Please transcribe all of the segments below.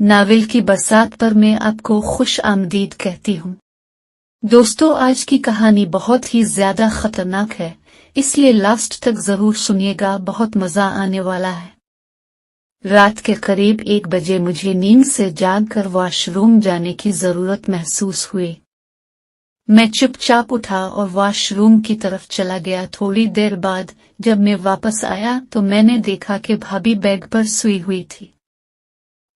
Novel की बरसात पर मैं आपको खुश आमदीद कहती हूँ। दोस्तों, आज की कहानी बहुत ही ज्यादा खतरनाक है, इसलिए लास्ट तक जरूर सुनिएगा, बहुत मजा आने वाला है। रात के करीब 1 बजे मुझे नींद से जागकर वॉशरूम जाने की जरूरत महसूस हुई। मैं चुपचाप उठा और वॉशरूम की तरफ चला गया। थोड़ी देर बाद जब मैं वापस आया तो मैंने देखा कि भाभी बेड पर सोई हुई थी,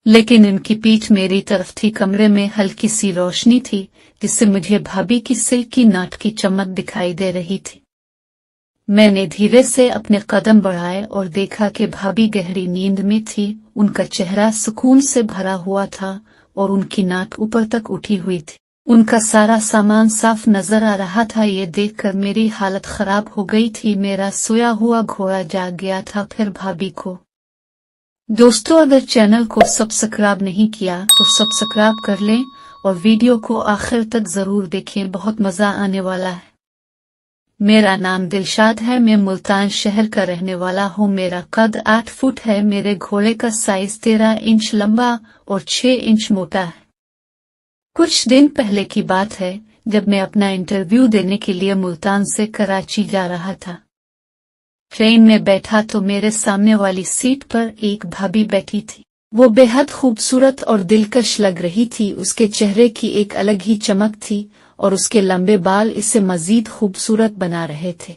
लेकिन इनकी पीठ मेरी तरफ थी। कमरे में हल्की सी रोशनी थी जिससे मुझे भाभी की सिल्क की नाट की चमक दिखाई दे रही थी। मैंने धीरे से अपने कदम बढ़ाए और देखा कि भाभी गहरी नींद में थी। उनका चेहरा सुकून से भरा हुआ था और उनकी नाक ऊपर तक उठी हुई थी। उनका सारा सामान साफ नजर आ रहा था। ये देखकर मेरी हालत खराब हो गई थी। मेरा सोया हुआ घोड़ा जाग गया था। फिर भाभी को। दोस्तों, अगर चैनल को सब्सक्राइब नहीं किया तो सब्सक्राइब कर लें और वीडियो को आखिर तक जरूर देखें, बहुत मजा आने वाला है। मेरा नाम दिलशाद है। मैं मुल्तान शहर का रहने वाला हूँ। मेरा कद 8 फुट है। मेरे घोड़े का साइज 13 इंच लंबा और 6 इंच मोटा है। कुछ दिन पहले की बात है जब मैं अपना इंटरव्यू देने के लिए मुल्तान से कराची जा रहा था। ट्रेन में बैठा तो मेरे सामने वाली सीट पर एक भाभी बैठी थी। वो बेहद खूबसूरत और दिलकश लग रही थी। उसके चेहरे की एक अलग ही चमक थी और उसके लंबे बाल इसे मजीद खूबसूरत बना रहे थे।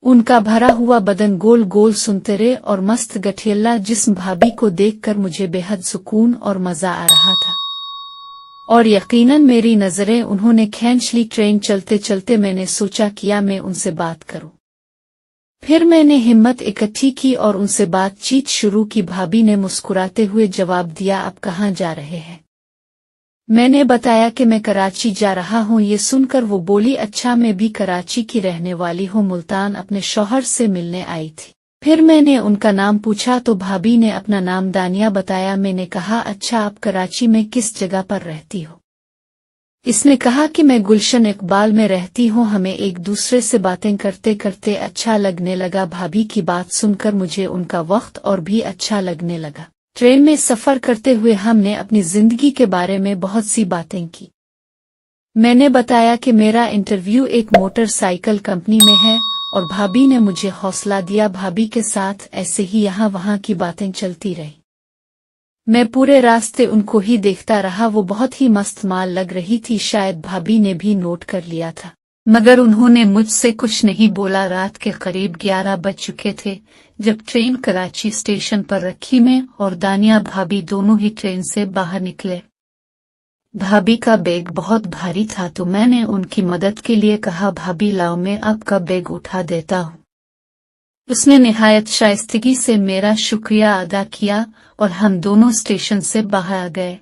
उनका भरा हुआ बदन, गोल गोल सुनहरे और मस्त गठियाला जिस्म, भाभी को देखकर मुझे बेहद सुकून और मजा आ रहा था और यकीनन मेरी नजरें उन्होंने खींच ली। ट्रेन चलते चलते मैंने सोचा किया मैं उनसे बात करूं। फिर मैंने हिम्मत इकट्ठी की और उनसे बातचीत शुरू की। भाभी ने मुस्कुराते हुए जवाब दिया, आप कहाँ जा रहे हैं? मैंने बताया कि मैं कराची जा रहा हूँ। ये सुनकर वो बोली, अच्छा, मैं भी कराची की रहने वाली हूँ, मुल्तान अपने शौहर से मिलने आई थी। फिर मैंने उनका नाम पूछा तो भाभी ने अपना नाम दानिया बताया। मैंने कहा, अच्छा, आप कराची में किस जगह पर रहती हो? इसने कहा कि मैं गुलशन इकबाल में रहती हूँ। हमें एक दूसरे से बातें करते करते अच्छा लगने लगा। भाभी की बात सुनकर मुझे उनका वक्त और भी अच्छा लगने लगा। ट्रेन में सफर करते हुए हमने अपनी जिंदगी के बारे में बहुत सी बातें की। मैंने बताया कि मेरा इंटरव्यू एक मोटरसाइकिल कंपनी में है और भाभी ने मुझे हौसला दिया। भाभी के साथ ऐसे ही यहाँ वहाँ की बातें चलती रही। मैं पूरे रास्ते उनको ही देखता रहा। वो बहुत ही मस्त माल लग रही थी। शायद भाभी ने भी नोट कर लिया था, मगर उन्होंने मुझसे कुछ नहीं बोला। रात के करीब 11 बज चुके थे जब ट्रेन कराची स्टेशन पर रखी। मैं और दानिया भाभी दोनों ही ट्रेन से बाहर निकले। भाभी का बैग बहुत भारी था तो मैंने उनकी मदद के लिए कहा, भाभी लाओ, मैं आपका बैग उठा देता हूँ। उसने निहायत शाइस्तगी से मेरा शुक्रिया अदा किया और हम दोनों स्टेशन से बाहर आ गए।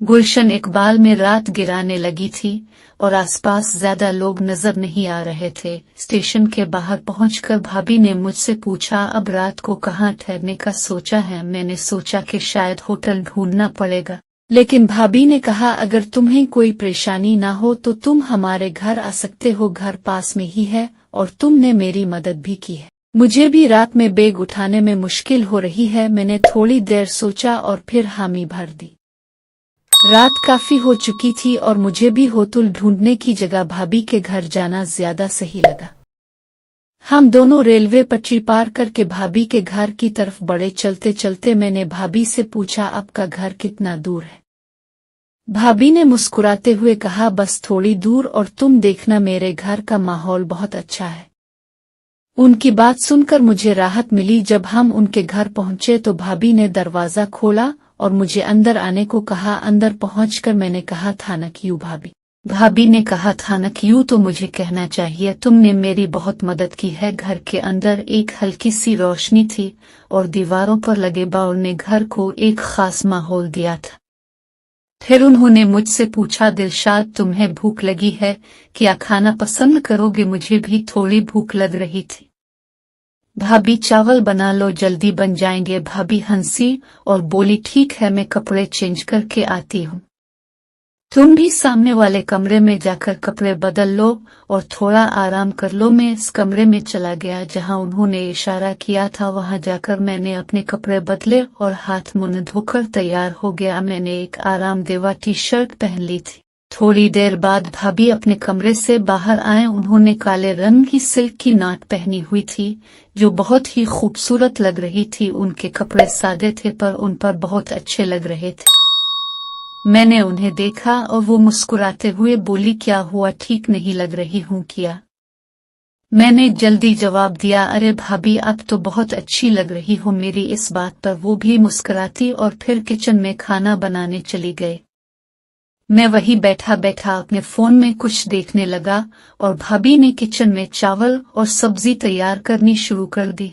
गुलशन इकबाल में रात गिराने लगी थी और आसपास ज्यादा लोग नजर नहीं आ रहे थे। स्टेशन के बाहर पहुंचकर भाभी ने मुझसे पूछा, अब रात को कहाँ ठहरने का सोचा है? मैंने सोचा कि शायद होटल ढूंढना पड़ेगा, लेकिन भाभी ने कहा, अगर तुम्हें कोई परेशानी ना हो तो तुम हमारे घर आ सकते हो, घर पास में ही है और तुमने मेरी मदद भी की है। मुझे भी रात में बैग उठाने में मुश्किल हो रही है। मैंने थोड़ी देर सोचा और फिर हामी भर दी। रात काफी हो चुकी थी और मुझे भी होटल ढूंढने की जगह भाभी के घर जाना ज्यादा सही लगा। हम दोनों रेलवे पटरी पार करके भाभी के घर की तरफ बढ़े। चलते चलते मैंने भाभी से पूछा, आपका घर कितना दूर है? भाभी ने मुस्कुराते हुए कहा, बस थोड़ी दूर और तुम देखना, मेरे घर का माहौल बहुत अच्छा है। उनकी बात सुनकर मुझे राहत मिली। जब हम उनके घर पहुंचे तो भाभी ने दरवाजा खोला और मुझे अंदर आने को कहा। अंदर पहुंचकर मैंने कहा, थानक यू भाभी। भाभी ने कहा, थानक यू तो मुझे कहना चाहिए, तुमने मेरी बहुत मदद की है। घर के अंदर एक हल्की सी रोशनी थी और दीवारों पर लगे बाउल ने घर को एक खास माहौल दिया था। फिर उन्होंने मुझसे पूछा, दिलशाद, तुम्हें भूख लगी है? क्या खाना पसंद करोगे? मुझे भी थोड़ी भूख लग रही थी। भाभी, चावल बना लो, जल्दी बन जाएंगे। भाभी हंसी और बोली, ठीक है, मैं कपड़े चेंज करके आती हूँ। तुम भी सामने वाले कमरे में जाकर कपड़े बदल लो और थोड़ा आराम कर लो। मैं इस कमरे में चला गया जहां उन्होंने इशारा किया था। वहां जाकर मैंने अपने कपड़े बदले और हाथ मुंह धोकर तैयार हो गया। मैंने एक आरामदेह टी शर्ट पहन ली थी। थोड़ी देर बाद भाभी अपने कमरे से बाहर आए। उन्होंने काले रंग की सिल्क की नाट पहनी हुई थी जो बहुत ही खूबसूरत लग रही थी। उनके कपड़े सादे थे पर उन पर बहुत अच्छे लग रहे थे। मैंने उन्हें देखा और वो मुस्कुराते हुए बोली, क्या हुआ, ठीक नहीं लग रही हूँ क्या? मैंने जल्दी जवाब दिया, अरे भाभी आप तो बहुत अच्छी लग रही हो। मेरी इस बात पर वो भी मुस्कुराती और फिर किचन में खाना बनाने चली गई। मैं वही बैठा बैठा अपने फोन में कुछ देखने लगा और भाभी ने किचन में चावल और सब्जी तैयार करनी शुरू कर दी।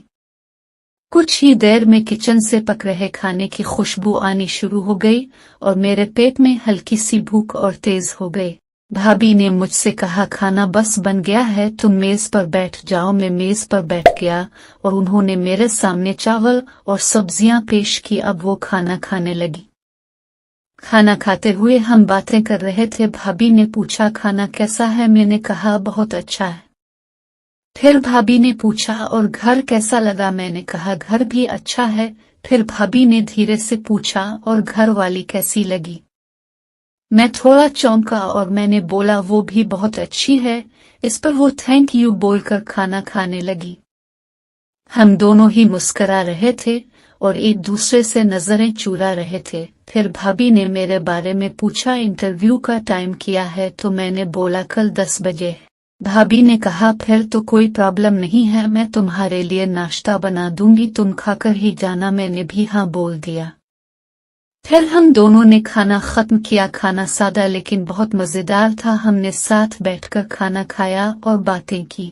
कुछ ही देर में किचन से पक रहे खाने की खुशबू आनी शुरू हो गई और मेरे पेट में हल्की सी भूख और तेज हो गई। भाभी ने मुझसे कहा, खाना बस बन गया है, तुम मेज पर बैठ जाओ। मैं मेज पर बैठ गया और उन्होंने मेरे सामने चावल और सब्जियां पेश की। अब वो खाना खाने लगी। खाना खाते हुए हम बातें कर रहे थे। भाभी ने पूछा, खाना कैसा है? मैंने कहा, बहुत अच्छा है। फिर भाभी ने पूछा, और घर कैसा लगा? मैंने कहा, घर भी अच्छा है। फिर भाभी ने धीरे से पूछा, और घर वाली कैसी लगी? मैं थोड़ा चौंका और मैंने बोला, वो भी बहुत अच्छी है। इस पर वो थैंक यू बोलकर खाना खाने लगी। हम दोनों ही मुस्कुरा रहे थे और एक दूसरे से नजरें चुरा रहे थे। फिर भाभी ने मेरे बारे में पूछा, इंटरव्यू का टाइम किया है? तो मैंने बोला, कल 10 बजे। भाभी ने कहा, फिर तो कोई प्रॉब्लम नहीं है, मैं तुम्हारे लिए नाश्ता बना दूंगी, तुम खाकर ही जाना। मैंने भी हाँ बोल दिया। फिर हम दोनों ने खाना खत्म किया। खाना सादा लेकिन बहुत मजेदार था। हमने साथ बैठकर खाना खाया और बातें की।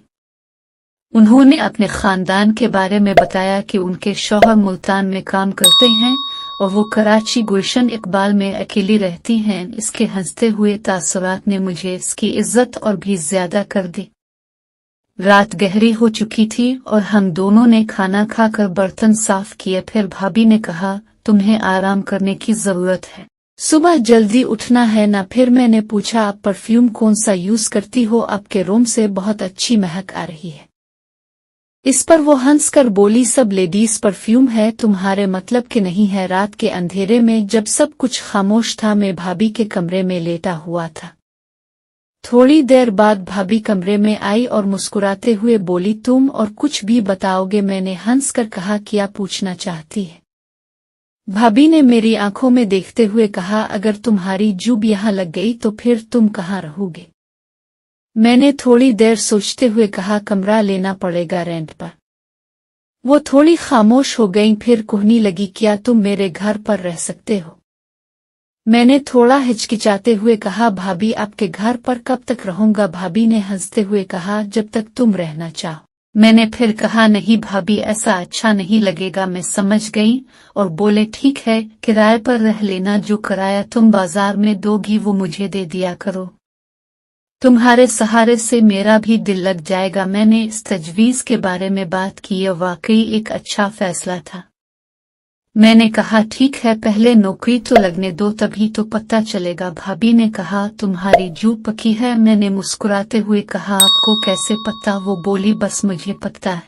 उन्होंने अपने खानदान के बारे में बताया कि उनके शौहर मुल्तान में काम करते हैं और वो कराची गुलशन इकबाल में अकेली रहती हैं। इसके हंसते हुए तासुरात ने मुझे इसकी इज्जत और भी ज्यादा कर दी। रात गहरी हो चुकी थी और हम दोनों ने खाना खाकर बर्तन साफ किए। फिर भाभी ने कहा, तुम्हें आराम करने की जरूरत है, सुबह जल्दी उठना है ना? फिर मैंने पूछा, आप परफ्यूम कौन सा यूज करती हो? आपके रूम से बहुत अच्छी महक आ रही है। इस पर वो हंसकर बोली, सब लेडीज परफ्यूम है, तुम्हारे मतलब के नहीं है। रात के अंधेरे में जब सब कुछ खामोश था, मैं भाभी के कमरे में लेटा हुआ था। थोड़ी देर बाद भाभी कमरे में आई और मुस्कुराते हुए बोली, तुम और कुछ भी बताओगे? मैंने हंसकर कहा, क्या पूछना चाहती है? भाभी ने मेरी आंखों में देखते हुए कहा, अगर तुम्हारी जुब यहाँ लग गई तो फिर तुम कहाँ रहोगे? मैंने थोड़ी देर सोचते हुए कहा, कमरा लेना पड़ेगा रेंट पर। वो थोड़ी खामोश हो गईं, फिर कहने लगी, क्या तुम मेरे घर पर रह सकते हो? मैंने थोड़ा हिचकिचाते हुए कहा, भाभी आपके घर पर कब तक रहूंगा? भाभी ने हंसते हुए कहा, जब तक तुम रहना चाहो। मैंने फिर कहा, नहीं भाभी, ऐसा अच्छा नहीं लगेगा। मैं समझ गई और बोले, ठीक है, किराए पर रह लेना। जो किराया तुम बाजार में दोगी वो मुझे दे दिया करो। तुम्हारे सहारे से मेरा भी दिल लग जाएगा। मैंने इस तजवीज के बारे में बात की। यह वाकई एक अच्छा फैसला था। मैंने कहा, ठीक है, पहले नौकरी तो लगने दो, तभी तो पता चलेगा। भाभी ने कहा, तुम्हारी जुब पकी है? मैंने मुस्कुराते हुए कहा, आपको कैसे पता? वो बोली, बस मुझे पता है।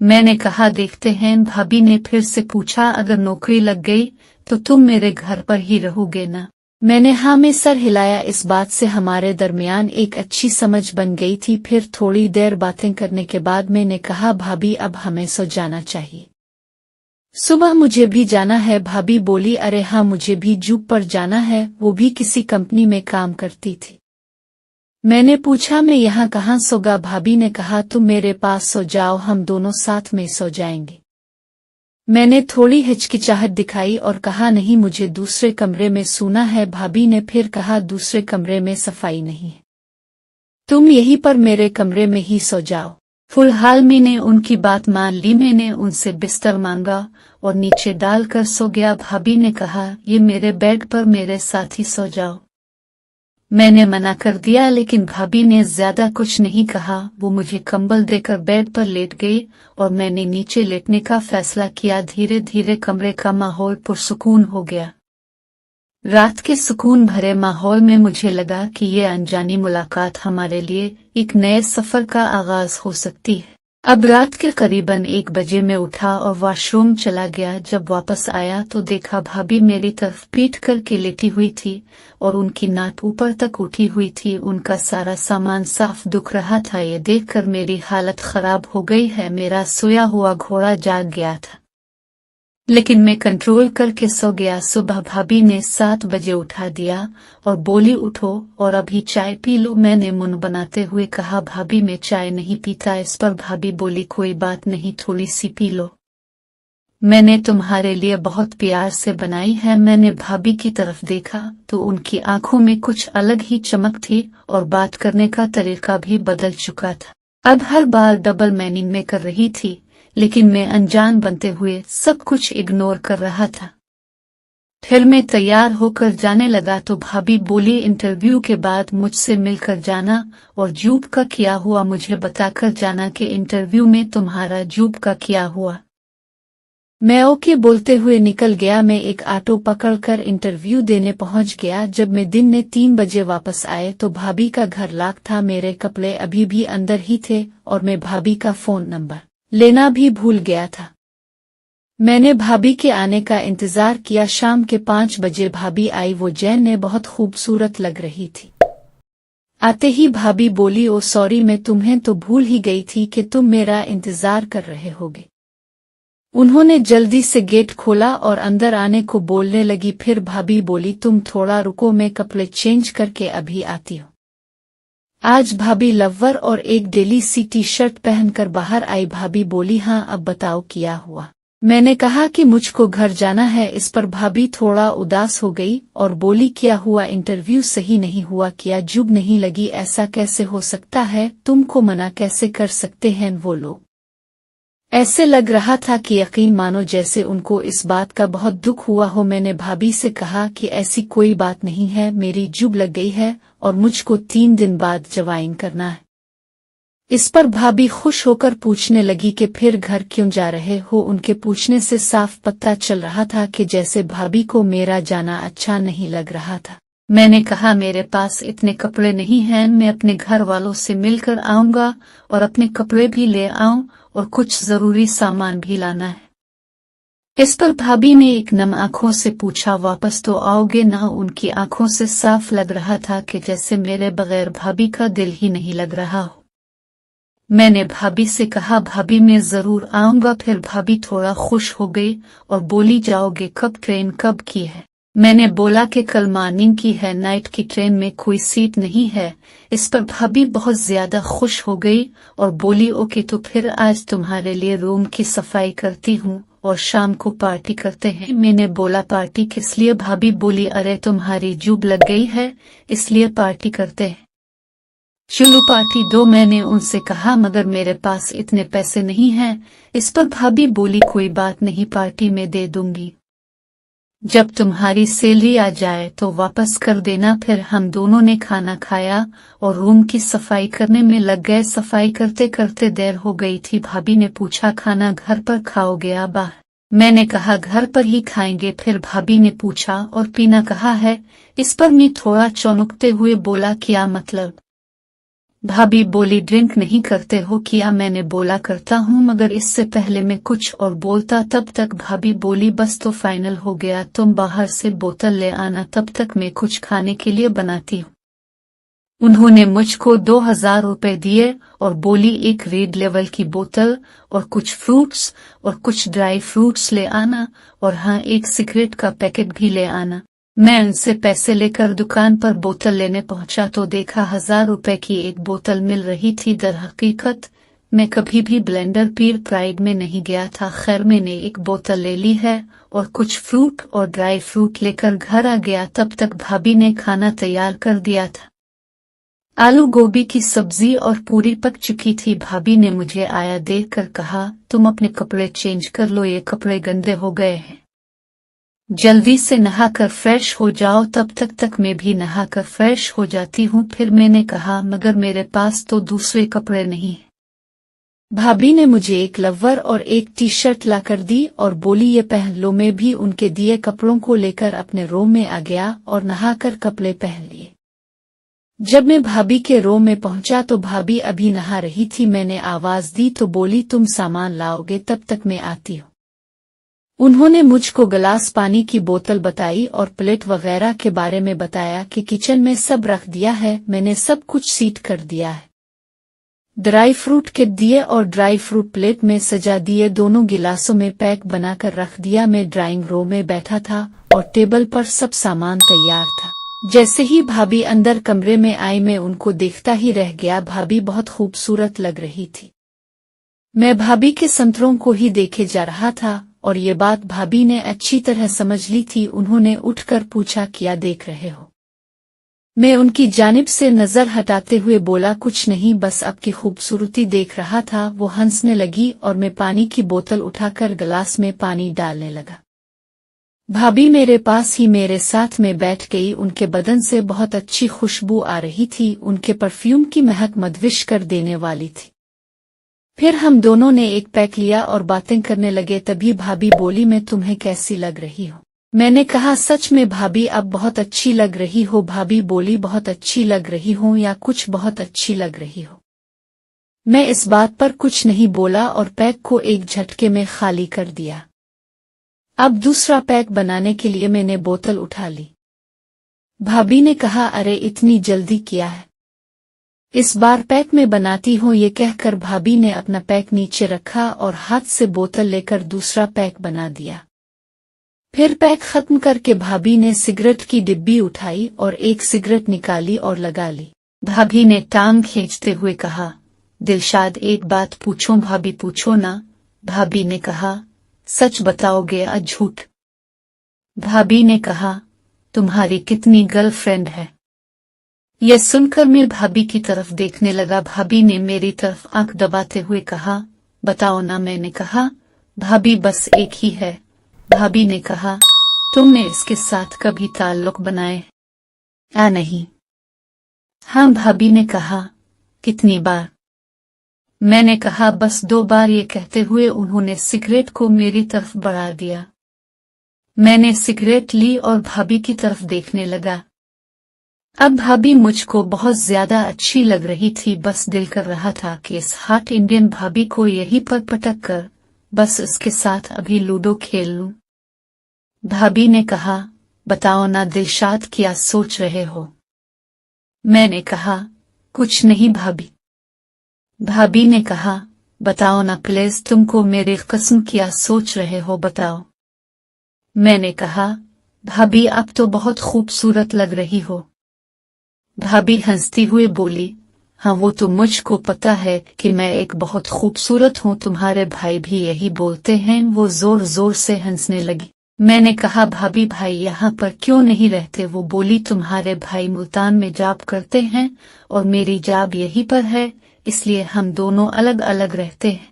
मैंने कहा, देखते हैं। भाभी ने फिर से पूछा, अगर नौकरी लग गई तो तुम मेरे घर पर ही रहोगे ना? मैंने हाँ में सर हिलाया। इस बात से हमारे दरमियान एक अच्छी समझ बन गई थी। फिर थोड़ी देर बातें करने के बाद मैंने कहा, भाभी अब हमें सो जाना चाहिए, सुबह मुझे भी जाना है। भाभी बोली, अरे हाँ, मुझे भी जॉब पर जाना है। वो भी किसी कंपनी में काम करती थी। मैंने पूछा, मैं यहाँ कहाँ सोगा? भाभी ने कहा, तुम मेरे पास सो जाओ, हम दोनों साथ में सो जाएंगे। मैंने थोड़ी हिचकिचाहट दिखाई और कहा, नहीं, मुझे दूसरे कमरे में सोना है। भाभी ने फिर कहा, दूसरे कमरे में सफाई नहीं है, तुम यहीं पर मेरे कमरे में ही सो जाओ। फिलहाल मैंने उनकी बात मान ली। मैंने उनसे बिस्तर मांगा और नीचे डालकर सो गया। भाभी ने कहा, ये मेरे बेड पर मेरे साथ ही सो जाओ। मैंने मना कर दिया, लेकिन भाभी ने ज्यादा कुछ नहीं कहा। वो मुझे कंबल देकर बेड पर लेट गई और मैंने नीचे लेटने का फैसला किया। धीरे धीरे कमरे का माहौल पुरसुकून हो गया। रात के सुकून भरे माहौल में मुझे लगा कि ये अनजानी मुलाकात हमारे लिए एक नए सफर का आगाज हो सकती है। अब रात के करीबन 1 बजे मैं उठा और वॉशरूम चला गया। जब वापस आया तो देखा भाभी मेरी तरफ पीठ करके लेटी हुई थी और उनकी नाक ऊपर तक उठी हुई थी। उनका सारा सामान साफ दिख रहा था। ये देखकर मेरी हालत खराब हो गई है। मेरा सोया हुआ घोड़ा जाग गया था, लेकिन मैं कंट्रोल करके सो गया। सुबह भाभी ने 7 बजे उठा दिया और बोली उठो और अभी चाय पी लो। मैंने मुंह बनाते हुए कहा भाभी मैं चाय नहीं पीता। इस पर भाभी बोली कोई बात नहीं, थोड़ी सी पी लो, मैंने तुम्हारे लिए बहुत प्यार से बनाई है। मैंने भाभी की तरफ देखा तो उनकी आंखों में कुछ अलग ही चमक थी और बात करने का तरीका भी बदल चुका था। अब हर बार डबल मीनिंग में कर रही थी, लेकिन मैं अनजान बनते हुए सब कुछ इग्नोर कर रहा था। फिर मैं तैयार होकर जाने लगा तो भाभी बोली इंटरव्यू के बाद मुझसे मिलकर जाना और जूब का क्या हुआ मुझे बताकर जाना कि इंटरव्यू में तुम्हारा जूब का क्या हुआ। मैं ओके बोलते हुए निकल गया। मैं एक ऑटो पकड़कर इंटरव्यू देने पहुंच गया। जब मैं दिन में 3 बजे वापस आए तो भाभी का घर लॉक था। मेरे कपड़े अभी भी अंदर ही थे और मैं भाभी का फोन नंबर लेना भी भूल गया था। मैंने भाभी के आने का इंतजार किया। शाम के 5 बजे भाभी आई। वो जैन ने बहुत खूबसूरत लग रही थी। आते ही भाभी बोली ओ सॉरी, मैं तुम्हें तो भूल ही गई थी कि तुम मेरा इंतजार कर रहे होगे। उन्होंने जल्दी से गेट खोला और अंदर आने को बोलने लगी। फिर भाभी बोली तुम थोड़ा रुको, मैं कपड़े चेंज करके अभी आती हूँ। आज भाभी लवर और एक डेली सी टी-शर्ट पहनकर बाहर आई। भाभी बोली हाँ अब बताओ क्या हुआ। मैंने कहा कि मुझको घर जाना है। इस पर भाभी थोड़ा उदास हो गई और बोली क्या हुआ, इंटरव्यू सही नहीं हुआ क्या, जुब नहीं लगी, ऐसा कैसे हो सकता है, तुमको मना कैसे कर सकते हैं वो लोग। ऐसे लग रहा था कि यकीन मानो जैसे उनको इस बात का बहुत दुख हुआ हो। मैंने भाभी से कहा कि ऐसी कोई बात नहीं है, मेरी जुब लग गई है और मुझको 3 दिन बाद ज्वाइन करना है। इस पर भाभी खुश होकर पूछने लगी कि फिर घर क्यों जा रहे हो। उनके पूछने से साफ पता चल रहा था कि जैसे भाभी को मेरा जाना अच्छा नहीं लग रहा था। मैंने कहा मेरे पास इतने कपड़े नहीं हैं, मैं अपने घर वालों से मिलकर आऊंगा और अपने कपड़े भी ले आऊं और कुछ जरूरी सामान भी लाना है। इस पर भाभी ने एक नम आंखों से पूछा वापस तो आओगे ना। उनकी आंखों से साफ लग रहा था कि जैसे मेरे बगैर भाभी का दिल ही नहीं लग रहा हो। मैंने भाभी से कहा भाभी मैं जरूर आऊंगा। फिर भाभी थोड़ा खुश हो गई और बोली जाओगे कब, ट्रेन कब की है। मैंने बोला कि कल मॉर्निंग की है, नाइट की ट्रेन में कोई सीट नहीं है। इस पर भाभी बहुत ज्यादा खुश हो गई और बोली ओके तो फिर आज तुम्हारे लिए रूम की सफाई करती हूँ और शाम को पार्टी करते हैं। मैंने बोला पार्टी किस लिए। भाभी बोली अरे तुम्हारी जुब लग गई है इसलिए पार्टी करते हैं, चलो पार्टी दो। मैंने उनसे कहा मगर मेरे पास इतने पैसे नहीं हैं। इस पर भाभी बोली कोई बात नहीं, पार्टी में दे दूंगी, जब तुम्हारी सैलरी आ जाए तो वापस कर देना। फिर हम दोनों ने खाना खाया और रूम की सफाई करने में लग गए। सफाई करते करते देर हो गई थी। भाभी ने पूछा खाना घर पर खाओगे या बाहर। मैंने कहा घर पर ही खाएंगे। फिर भाभी ने पूछा और पीना कहा है। इस पर मैं थोड़ा चौंकते हुए बोला क्या मतलब। भाभी बोली ड्रिंक नहीं करते हो क्या। मैंने बोला करता हूँ मगर इससे पहले मैं कुछ और बोलता तब तक भाभी बोली बस तो फाइनल हो गया, तुम बाहर से बोतल ले आना, तब तक मैं कुछ खाने के लिए बनाती हूँ। उन्होंने मुझको 2000 रुपए दिए और बोली एक रेड लेवल की बोतल और कुछ फ्रूट्स और कुछ ड्राई फ्रूट्स ले आना और हाँ एक सिगरेट का पैकेट भी ले आना। मैं उनसे पैसे लेकर दुकान पर बोतल लेने पहुंचा तो देखा 1000 रुपए की एक बोतल मिल रही थी। दर हकीकत मैं कभी भी ब्लेंडर पीर प्राइड में नहीं गया था। खैर मैंने एक बोतल ले ली है और कुछ फ्रूट और ड्राई फ्रूट लेकर घर आ गया। तब तक भाभी ने खाना तैयार कर दिया था। आलू गोभी की सब्जी और पूरी पक चुकी थी। भाभी ने मुझे आया देखकर कहा तुम अपने कपड़े चेंज कर लो, ये कपड़े गंदे हो गए हैं, जल्दी से नहाकर फ्रेश हो जाओ। तब तक मैं भी नहाकर फ्रेश हो जाती हूँ। फिर मैंने कहा मगर मेरे पास तो दूसरे कपड़े नहीं हैं। भाभी ने मुझे एक लवर और एक टी शर्ट लाकर दी और बोली ये पहन लो। मैं भी उनके दिए कपड़ों को लेकर अपने रूम में आ गया और नहाकर कपड़े पहन लिए। जब मैं भाभी के रूम में पहुंचा तो भाभी अभी नहा रही थी। मैंने आवाज दी तो बोली तुम सामान लाओगे, तब तक मैं आती हूँ। उन्होंने मुझको गिलास पानी की बोतल बताई और प्लेट वगैरह के बारे में बताया कि किचन में सब रख दिया है। मैंने सब कुछ सीट कर दिया है। ड्राई फ्रूट के दिए और ड्राई फ्रूट प्लेट में सजा दिए। दोनों गिलासों में पैक बनाकर रख दिया। मैं ड्राइंग रूम में बैठा था और टेबल पर सब सामान तैयार था। जैसे ही भाभी अंदर कमरे में आई मैं उनको देखता ही रह गया। भाभी बहुत खूबसूरत लग रही थी। मैं भाभी के संतरों को ही देखे जा रहा था और ये बात भाभी ने अच्छी तरह समझ ली थी। उन्होंने उठकर पूछा क्या देख रहे हो? मैं उनकी जानिब से नजर हटाते हुए बोला कुछ नहीं, बस आपकी खूबसूरती देख रहा था। वो हंसने लगी और मैं पानी की बोतल उठाकर गिलास में पानी डालने लगा। भाभी मेरे पास ही मेरे साथ में बैठ गई। उनके बदन से बहुत अच्छी खुशबू आ रही थी। उनके परफ्यूम की महक मदविश कर देने वाली थी। फिर हम दोनों ने एक पैक लिया और बातें करने लगे। तभी भाभी बोली मैं तुम्हें कैसी लग रही हूँ? मैंने कहा सच में भाभी अब बहुत अच्छी लग रही हो। भाभी बोली बहुत अच्छी लग रही हूँ या कुछ बहुत अच्छी लग रही हो। मैं इस बात पर कुछ नहीं बोला और पैक को एक झटके में खाली कर दिया। अब दूसरा पैक बनाने के लिए मैंने बोतल उठा ली। भाभी ने कहा अरे इतनी जल्दी किया है, इस बार पैक में बनाती हूँ। ये कहकर भाभी ने अपना पैक नीचे रखा और हाथ से बोतल लेकर दूसरा पैक बना दिया। फिर पैक खत्म करके भाभी ने सिगरेट की डिब्बी उठाई और एक सिगरेट निकाली और लगा ली। भाभी ने टांग खींचते हुए कहा दिलशाद एक बात पूछूं? भाभी पूछो ना। भाभी ने कहा सच बताओगे या झूठ? भाभी ने कहा तुम्हारी कितनी गर्लफ्रेंड है? यह सुनकर मैं भाभी की तरफ देखने लगा। भाभी ने मेरी तरफ आंख दबाते हुए कहा बताओ ना। मैंने कहा भाभी बस एक ही है। भाभी ने कहा तुमने इसके साथ कभी ताल्लुक बनाए या नहीं? हाँ भाभी ने कहा कितनी बार? मैंने कहा बस 2 बार। ये कहते हुए उन्होंने सिगरेट को मेरी तरफ बढ़ा दिया। मैंने सिगरेट ली और भाभी की तरफ देखने लगा। अब भाभी मुझको बहुत ज्यादा अच्छी लग रही थी। बस दिल कर रहा था कि इस हॉट इंडियन भाभी को यहीं पर पटक कर बस इसके साथ अभी लूडो खेल लूं। भाभी ने कहा बताओ ना दिलशाद क्या सोच रहे हो? मैंने कहा कुछ नहीं भाभी। भाभी ने कहा बताओ ना प्लीज, तुमको मेरी कसम क्या सोच रहे हो बताओ। मैंने कहा भाभी आप तो बहुत खूबसूरत लग रही हो। भाभी हंसती हुए बोली हाँ वो तो मुझको पता है कि मैं एक बहुत खूबसूरत हूँ। तुम्हारे भाई भी यही बोलते हैं। वो जोर जोर से हंसने लगी। मैंने कहा भाभी भाई यहाँ पर क्यों नहीं रहते? वो बोली तुम्हारे भाई मुल्तान में जॉब करते हैं और मेरी जॉब यहीं पर है, इसलिए हम दोनों अलग अलग रहते हैं।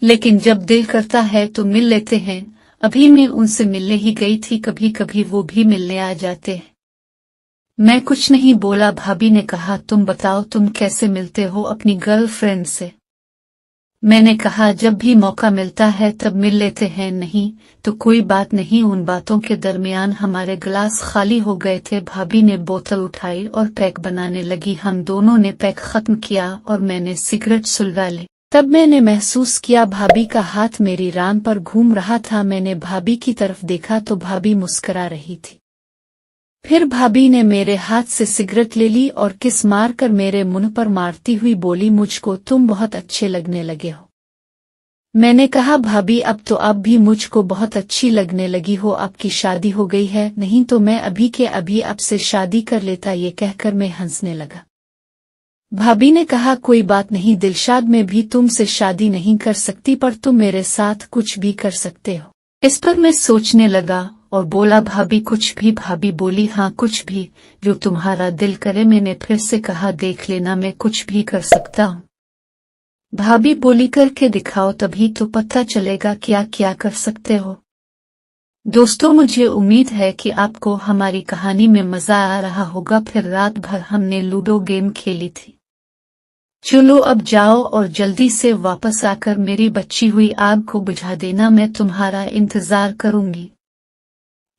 लेकिन जब दिल करता है तो मिल लेते हैं। अभी मैं उनसे मिलने ही गई थी, कभी कभी वो भी मिलने आ जाते हैं। मैं कुछ नहीं बोला। भाभी ने कहा तुम बताओ तुम कैसे मिलते हो अपनी गर्लफ्रेंड से? मैंने कहा जब भी मौका मिलता है तब मिल लेते हैं। नहीं तो कोई बात नहीं। उन बातों के दरमियान हमारे गिलास खाली हो गए थे। भाभी ने बोतल उठाई और पैक बनाने लगी। हम दोनों ने पैक खत्म किया और मैंने सिगरेट सुलगा ली। तब मैंने महसूस किया भाभी का हाथ मेरी रान पर घूम रहा था। मैंने भाभी की तरफ देखा तो भाभी मुस्कुरा रही थी। फिर भाभी ने मेरे हाथ से सिगरेट ले ली और किस मारकर मेरे मुंह पर मारती हुई बोली मुझको तुम बहुत अच्छे लगने लगे हो। मैंने कहा भाभी अब तो आप भी मुझको बहुत अच्छी लगने लगी हो। आपकी शादी हो गई है? नहीं तो मैं अभी के अभी आपसे शादी कर लेता। ये कहकर मैं हंसने लगा। भाभी ने कहा कोई बात नहीं दिलशाद, मैं भी तुमसे शादी नहीं कर सकती पर तुम मेरे साथ कुछ भी कर सकते हो। इस पर मैं सोचने लगा और बोला भाभी कुछ भी? भाभी बोली हाँ कुछ भी, जो तुम्हारा दिल करे। मैंने फिर से कहा देख लेना मैं कुछ भी कर सकता हूँ। भाभी बोली करके दिखाओ तभी तो पता चलेगा क्या क्या कर सकते हो। दोस्तों मुझे उम्मीद है कि आपको हमारी कहानी में मजा आ रहा होगा। फिर रात भर हमने लूडो गेम खेली थी। चलो अब जाओ और जल्दी से वापस आकर मेरी बची हुई आग को बुझा देना, मैं तुम्हारा इंतजार करूंगी।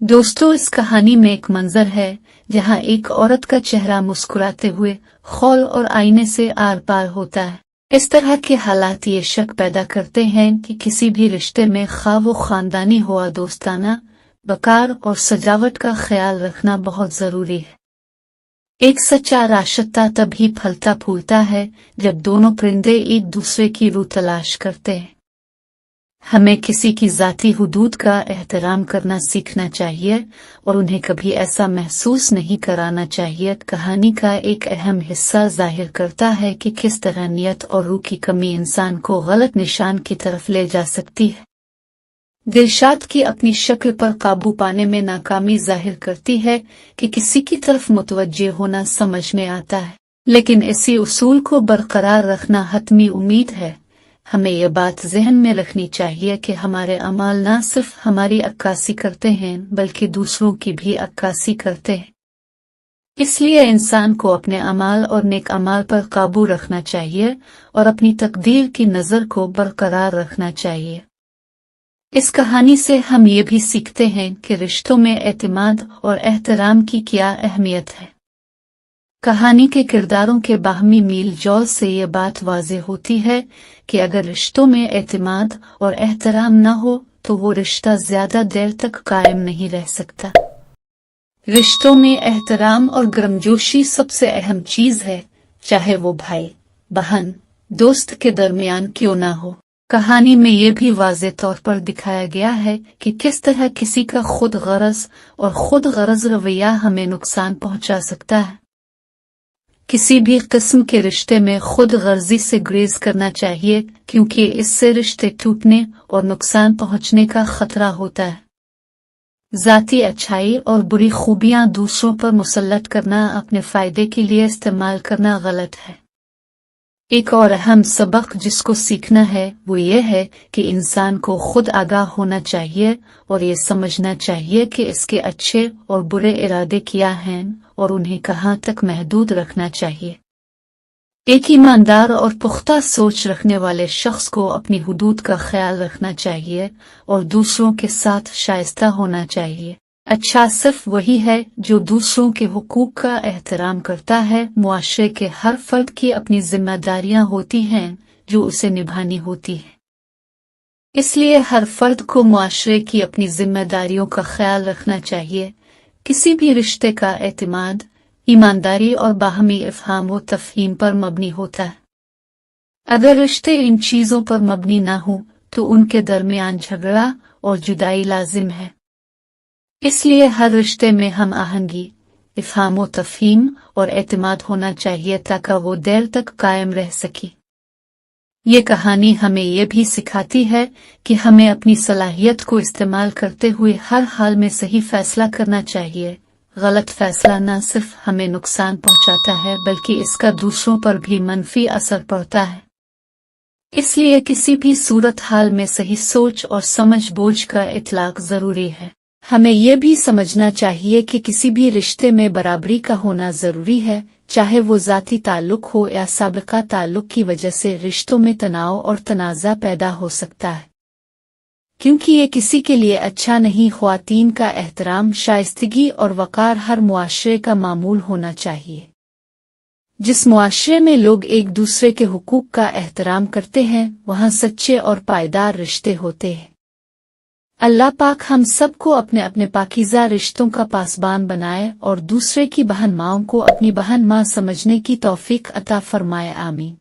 दोस्तों, इस कहानी में एक मंजर है जहां एक औरत का चेहरा मुस्कुराते हुए खौल और आईने से आर पार होता है। इस तरह के हालात ये शक पैदा करते हैं कि किसी भी रिश्ते में खा वो खानदानी हुआ दोस्ताना, वकार और सजावट का ख्याल रखना बहुत जरूरी है। एक सच्चा राशता तभी फलता फूलता है जब दोनों परिंदे एक दूसरे की रूह तलाश करते हैं। हमें किसी की जाती हुदूद का एहतराम करना सीखना चाहिए और उन्हें कभी ऐसा महसूस नहीं कराना चाहिए। कहानी का एक अहम हिस्सा जाहिर करता है कि किस तरह नियत और रूह की कमी इंसान को गलत निशान की तरफ ले जा सकती है। दिलशाद की अपनी शक्ल पर काबू पाने में नाकामी जाहिर करती है कि किसी की तरफ मुतवज्जे होना समझ में आता है, लेकिन इसी उसूल को बरकरार रखना हतमी उम्मीद है। हमें यह बात जहन में रखनी चाहिए कि हमारे अमाल न सिर्फ हमारी अक्कासी करते हैं बल्कि दूसरों की भी अक्कासी करते हैं। इसलिए इंसान को अपने अमाल और नेक अमाल पर काबू रखना चाहिए और अपनी तकदीर की नज़र को बरकरार रखना चाहिए। इस कहानी से हम ये भी सीखते हैं कि रिश्तों में एतमाद और एहतराम की क्या अहमियत है। कहानी के किरदारों के बाहमी मील जौल से ये बात वाज़ेह होती है कि अगर रिश्तों में एतमाद और एहतराम न हो तो वो रिश्ता ज्यादा देर तक कायम नहीं रह सकता। रिश्तों में एहतराम और गर्मजोशी सबसे अहम चीज है, चाहे वो भाई, बहन, दोस्त के दरमियान क्यों ना हो। कहानी में ये भी वाज़ेह तौर पर दिखाया गया है कि किस तरह किसी का खुद गरज रवैया हमें नुकसान पहुंचा सकता है। किसी भी किस्म के रिश्ते में खुद गर्जी से गुरेज करना चाहिए, क्योंकि इससे रिश्ते टूटने और नुकसान पहुंचने का खतरा होता है। जाती अच्छाई और बुरी खूबियां दूसरों पर मुसल्लत करना अपने फायदे के लिए इस्तेमाल करना गलत है। एक और अहम सबक जिसको सीखना है वो ये है कि इंसान को खुद आगाह होना चाहिए और ये समझना चाहिए कि इसके अच्छे और बुरे इरादे क्या हैं और उन्हें कहाँ तक महदूद रखना चाहिए। एक ईमानदार और पुख्ता सोच रखने वाले शख्स को अपनी हुदूद का ख्याल रखना चाहिए और दूसरों के साथ शाइस्ता होना चाहिए। अच्छा सिर्फ वही है जो दूसरों के हुकूक का एहतराम करता है। मुआशरे के हर फर्द की अपनी जिम्मेदारियां होती हैं जो उसे निभानी होती हैं। इसलिए हर फर्द को मुआशरे की अपनी जिम्मेदारियों का ख्याल रखना चाहिए। किसी भी रिश्ते का एतमाद, ईमानदारी और बाहमी इफ़हाम व तफ़हीम पर मबनी होता है। अगर रिश्ते इन चीज़ों पर मबनी ना हो तो उनके दरमियान झगड़ा और जुदाई लाजिम है। इसलिए हर रिश्ते में हम आहंगी, इफ़हाम व तफ़हीम और एतमाद होना चाहिए ताकि वो देर तक कायम रह सके। ये कहानी हमें ये भी सिखाती है कि हमें अपनी सलाहियत को इस्तेमाल करते हुए हर हाल में सही फैसला करना चाहिए। गलत फैसला न सिर्फ हमें नुकसान पहुंचाता है बल्कि इसका दूसरों पर भी मनफी असर पड़ता है। इसलिए किसी भी सूरत हाल में सही सोच और समझ बूझ का इतलाक जरूरी है। हमें यह भी समझना चाहिए कि किसी भी रिश्ते में बराबरी का होना जरूरी है, चाहे वो जाती ताल्लुक हो या साबिका ताल्लुक की वजह से रिश्तों में तनाव और तनाज़ा पैदा हो सकता है, क्योंकि ये किसी के लिए अच्छा नहीं। ख्वातीन का एहतराम, शाइस्तगी और वकार हर मुआशरे का मामूल होना चाहिए। जिस मुआशरे में लोग एक दूसरे के हुकूक का एहतराम करते हैं वहाँ सच्चे और पायदार रिश्ते होते हैं। अल्लाह पाक हम सबको अपने अपने पाकीज़ा रिश्तों का पासबान बनाए और दूसरे की बहन माओं को अपनी बहन माँ समझने की तौफीक अता फरमाए। आमीन।